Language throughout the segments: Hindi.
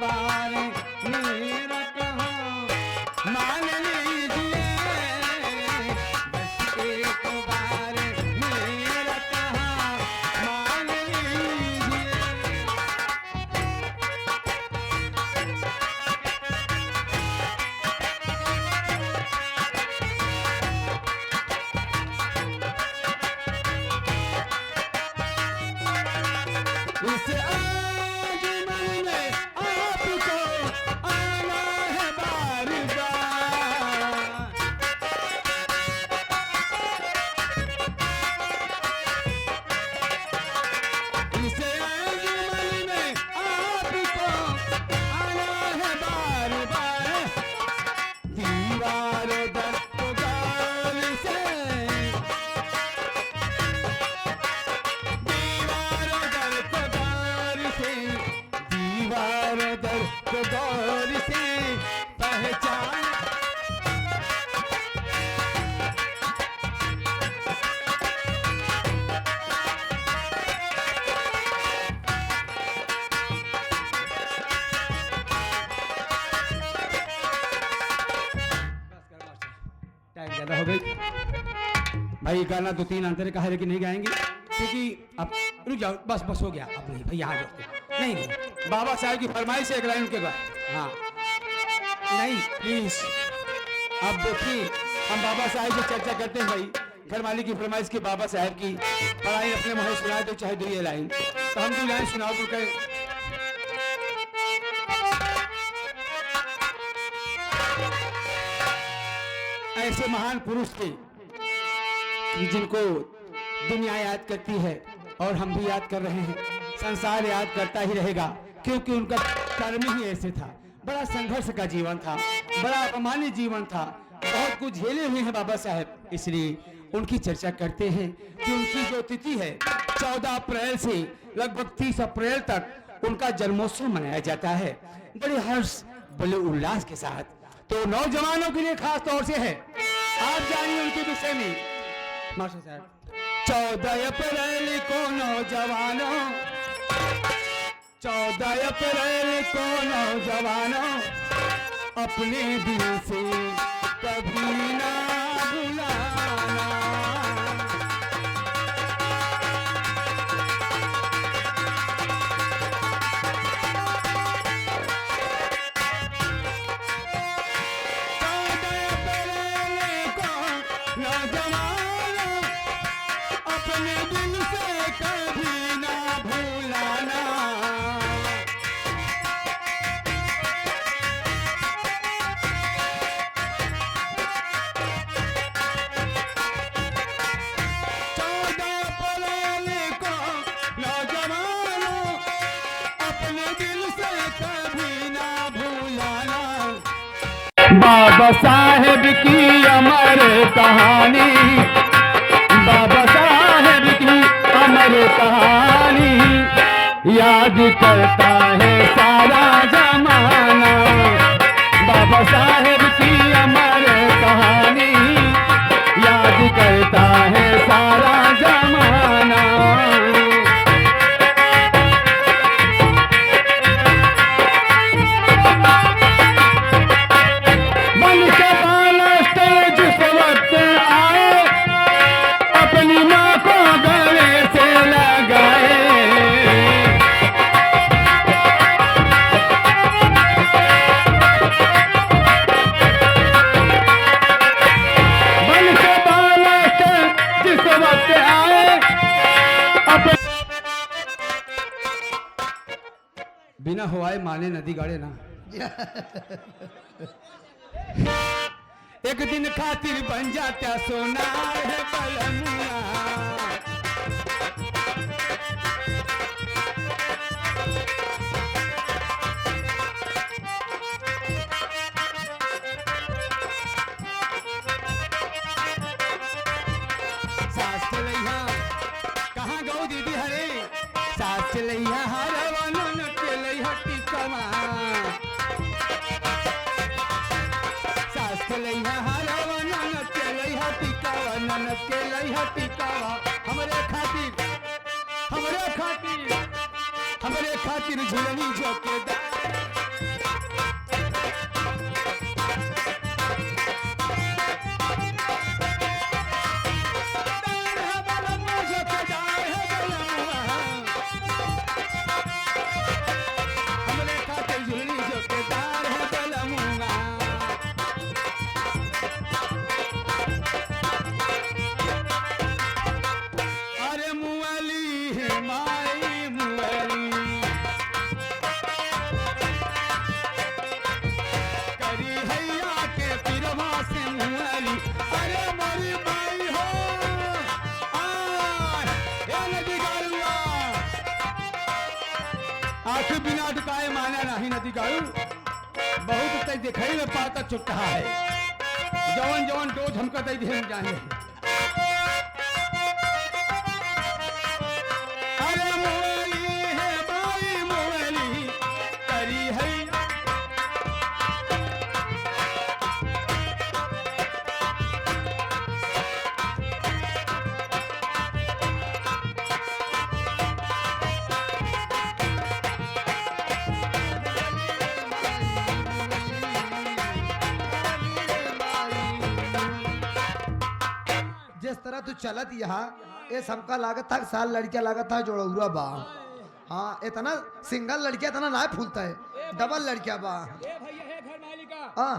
बार मेरा कहाँ मान लीजिए, बस एक बार मेरा कहाँ मान लीजिए। इस आजमन में आपको आना है बार बार। इस आजमन में आपको आना है बार बार। दीवार दर पुकार से, दीवार दर दौर से पहचान। टाइम ज्यादा हो गई भाई, गाना 2-3 अंतर कहा लेकिन नहीं गाएंगे क्योंकि अब रुक जाओ, बस बस हो गया। अब नहीं भैया आ जाओ, नहीं बाबा साहब की फरमाइश है एक लाइन के बाद। हाँ नहीं प्लीज, अब देखिए हम बाबा साहब की चर्चा करते हैं भाई, घर मालिक की फरमाइश की, बाबा साहब की पढ़ाई अपने मुँह सुनाए तो चाहे 2 लाइन, तो हम 2 लाइन सुनाओ तो कहे। ऐसे महान पुरुष थे कि जिनको दुनिया याद करती है और हम भी याद कर रहे हैं, संसार याद करता ही रहेगा क्योंकि उनका कर्म ही ऐसे था। बड़ा संघर्ष का जीवन था, बड़ा अपमानित जीवन था, बहुत कुछ झेले हुए हैं बाबा साहब, इसलिए उनकी चर्चा करते हैं कि उनकी जो तिथि है 14 अप्रैल से लगभग 30 अप्रैल तक उनका जन्मोत्सव मनाया जाता है बड़े हर्ष बड़े उल्लास के साथ। तो नौजवानों के लिए खास तौर से है, आप जानिए उनके विषय में मास्टर साहब। 14 अप्रैल को नौजवानों, 14 अप्रैल को नौजवानों अपने दिल से कभी ना भुलाना। अपने दिल से कभी ना भूलाना। अपने दिल से कभी ना भूलाना। बाबा साहेब की अमर कहानी, बाबा साहेब की अमर कहानी याद करता है सारा जमाना। बाबा साहेब की अमर कहानी याद करता है सारा जमाना। मन के बालक जिस वक्त आए अपनी माँ को गले से लगाए। मन के बालक जिस वक्त आए बिना हवाए माने नदी गाड़े ना। एक दिन खातिर बन जाता सोना है कलमिया। सास चलैया कहाँ गौ दीदी हरे, सास चलैया हरवा नन चलैया टिकवा। सास चलैया हरवा नन चलैया टिकवा, नन चलैया टिकवा। हमरे खातिर, हमरे खातिर, हमरे खातिर झुलनी जोके दा। आंख बिना ढुकाए माना नहीं नदी गारू बहुत तय दिखाई में पाता चुटता है जवन जवन डोज हमका दे दे हम जाने अरे मोली है बाई मोली करी है जिस तरह तू चलत यहाँ ये सबका लागत था साल लड़किया लागत था जोड़ौरा बा हाँ इतना सिंगल लड़किया इतना ना फूलता है डबल लड़किया बा हाँ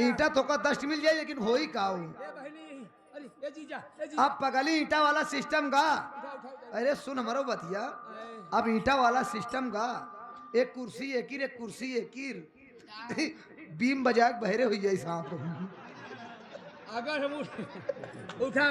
ईटा तो का दस्ट मिल जाए लेकिन हो ही का अब पगली ईटा वाला सिस्टम गा अरे सुन हमारो बतिया अब ईटा वाला सिस्टम गा एक कुर्सी एक बीम बजा के बहरे हुई जाए सांप अगर हम उठा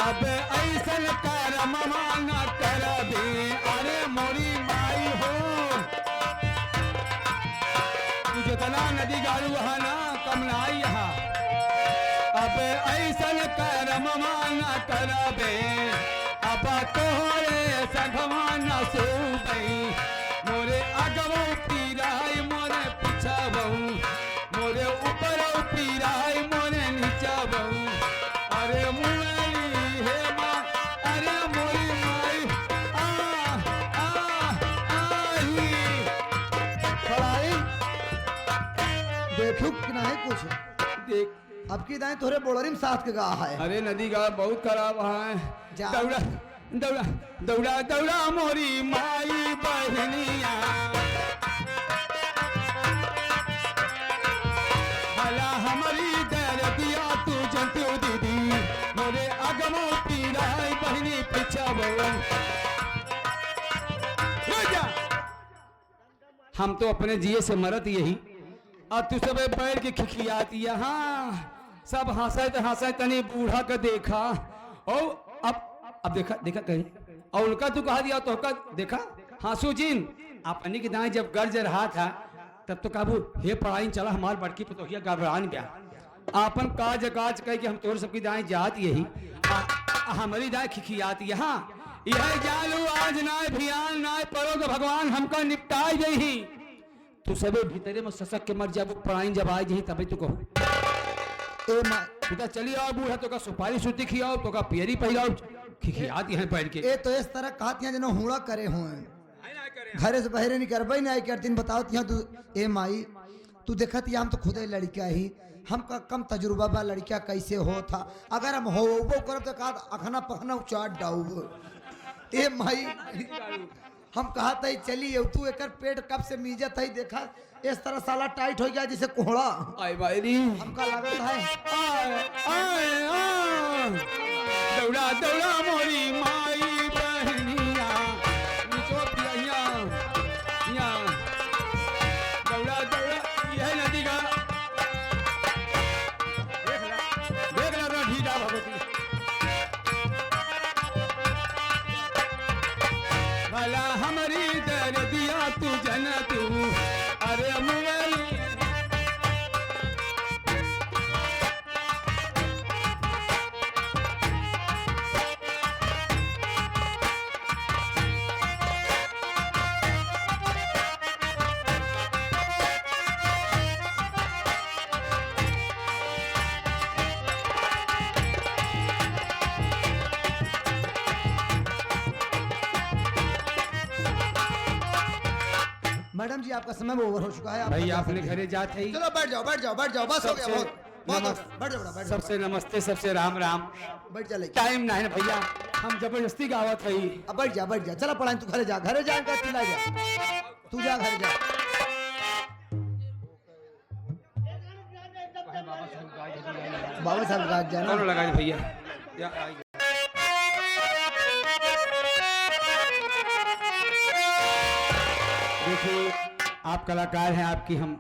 अब ऐसन कर ममा न कर दे अरे मोरी माई हो तुझे तना नदी गारू ना कम नाई यहाँ अब ऐसन कर ममा न कर दे अब तोहरे सघवा न सोबई मोरे अगवो पीराई मोरे पिछावऊ मोरे ऊपर पीराई मोरे नीचा बहू अरे मुरली हे माँ अरे मोरी माई आई फड़ाई देखू कि नहीं कुछ देख अब की दाएं तोरे बोलरी में साथ के गा है अरे नदी का बहुत खराब है जा। दौड़ा दौड़ा दौड़ा दौड़ा मोरी माई बहनिया भला हमारी दर दिया तू जंतु दीदी मोरे अगमो पीराई बहनी पिछावो हम तो अपने जिए से मरत यही अब तू सब बैठ के खिखियाती यहाँ सब हंसे तनी बूढ़ा का देखा और अब देखा कहीं और उनका तू कहा दिया तो देखा हाँसू जिन अपनी की दाएं जब गर्ज रहा था तब तो काबू हे पढ़ाई चला हमार बड़की पतोहिया घबरान गया आपन काज काज कह के हम तोर सबकी दाएं जात यही हमारी दाएं खिखियाती यहाँ यह जालू आज नाय भियान नाय परोग भगवान हमका निपटाई गई तू सबे भीतरे में ससक के मर जाबू पढ़ाई जब आई जही तभी तू कहो ए माँ तो चली आओ बूढ़ा तो का सुपारी सूती खियाओ तो का पियरी पहिराओ खिखियाती हैं बैठ के ए तो इस तरह कहती हैं जनो हुड़ा करे हुए घरे से बहरे नहीं करबई नहीं कर दिन बताओ तिया तू ए माई तू देखत हम तो खुद लड़का ही हमका कम तजुर्बा बा लड़का कैसे हो था अगर हम होबो करब तो का अखना पखना चाट डाउब ए माई हम कहा था चली तू एक पेट कब से मीजत है देखा इस तरह साला टाइट हो गया जैसे कोहड़ा आई बाई हमका लागत है दौड़ा दौड़ा मोरी माई बहनिया नीचो पिया दौड़ा दौड़ा यह नदी का देख ला ढीला भगवती भला हमारी दर दिया तू जन तू अरे मुगली मैडम जी आपका समय ओवर हो चुका है आप भाई जा आपने सकते हैं। घरे जाते ही चलो बैठ जाओ बस हो गया बहुत बैठ जाओ बैठ जाओ सबसे नमस्ते सबसे राम राम बैठ जा लेके टाइम ना है ना भैया हम जबरदस्ती गावत है अब बैठ जा चला पढ़ाई तू घरे जा कर चिल्ला जा तू जा घर जा बाबा साहब का जाना कौन लगा दे भैया देखिए आप कलाकार हैं, आपकी हम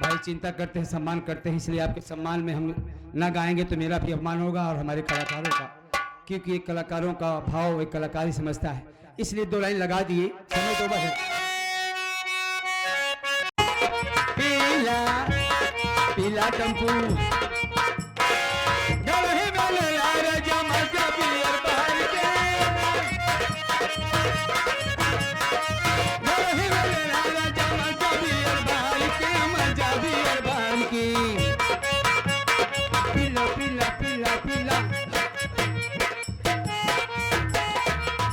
भाई चिंता करते हैं, सम्मान करते हैं, इसलिए आपके सम्मान में हम ना गाएंगे तो मेरा भी अपमान होगा और हमारे कलाकारों का, क्योंकि एक कलाकारों का भाव एक कलाकार ही समझता है, इसलिए 2 लाइन लगा दिए। समय तो बस पीला पीला टम्पू पीला पीला पीला पीला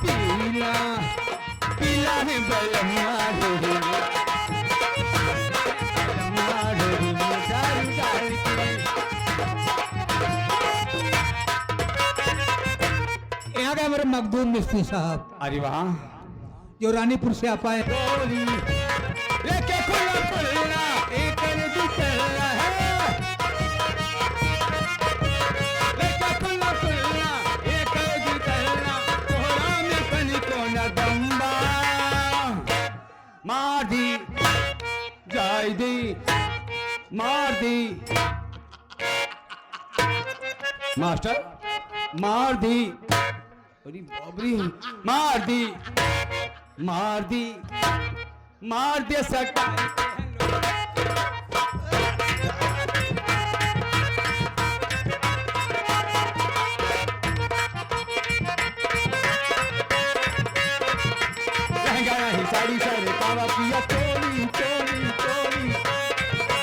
पीला पीला है बलमा यहाँ का हमारे मखदूम मिस्त्री साहब, अरे वाह जो रानीपुर से आप आए। गोली लेके खुला खुला एक दिखला है, लेके खुला खुला एक दिखला कोहरा में कनी को न दम्बा मार दी जाय दी मार दी मास्टर मार दी, अरे बाबरी मार दी मार दी मार दे सटा साड़ी सारे पावा किया टोली टोली टोली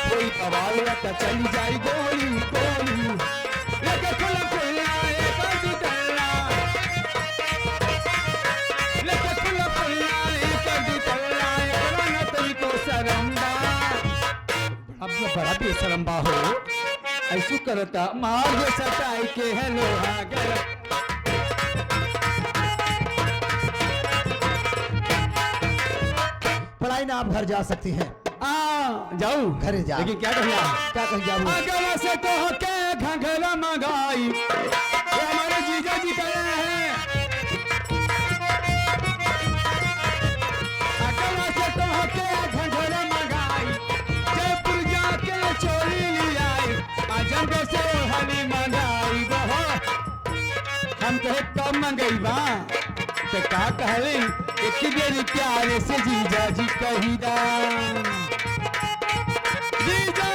कोई पवाल रखा चली जाए गोली गोली लेके खुला खुला एक दिखला लेके खुला खुला एक दिखला बना तरी को सरंबा अब ये बड़ा बेसरंबा हो ऐसु करता मार दे सटाई के है लोहा गला पढ़ाई ना आप घर जा सकती हैं। जाऊं घरे जा, लेकिन क्या कहना क्या कहीं जाऊँ अगला से तो होके घंघरा मंगाई ये हमारे जीजा जी कर रहे हैं, अगला से तो होके घंघरा मंगाई जयपुर जाके चोरी ले आई आजमगढ़ से हनी मंगाई वो हम कहे कब मंगई बा तो का कहले एक बेरी प्यारे से जीजा जी कहीदा जीजा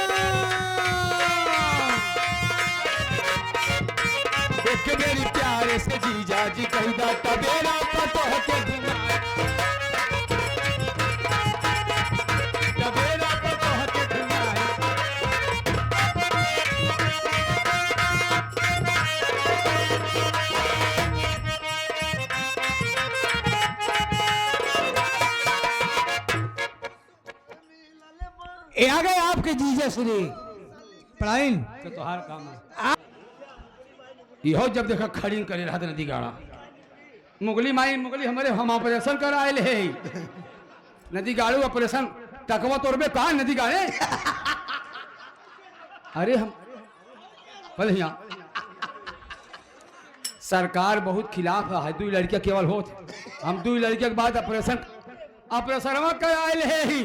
एक बेरी प्यारे से जीजा जी कहीदा तबेरा पतो के दिनाए तबेरा पतो के दिनाए ये आ गए आपके जीजा श्री पढ़ाइन तो तोहार काम है इहो जब देखा खड़ी करे रहा नदी गाड़ा मुगली माई मुगली हमारे हम ऑपरेशन कर आए ले नदी गाड़ू ऑपरेशन टकवा तोड़बे कहा नदी गाड़े अरे हम पहले यहाँ सरकार बहुत खिलाफ है 2 लड़कियां केवल होत हम 2 लड़कियों के बाद ऑपरेशन कर आए ले ही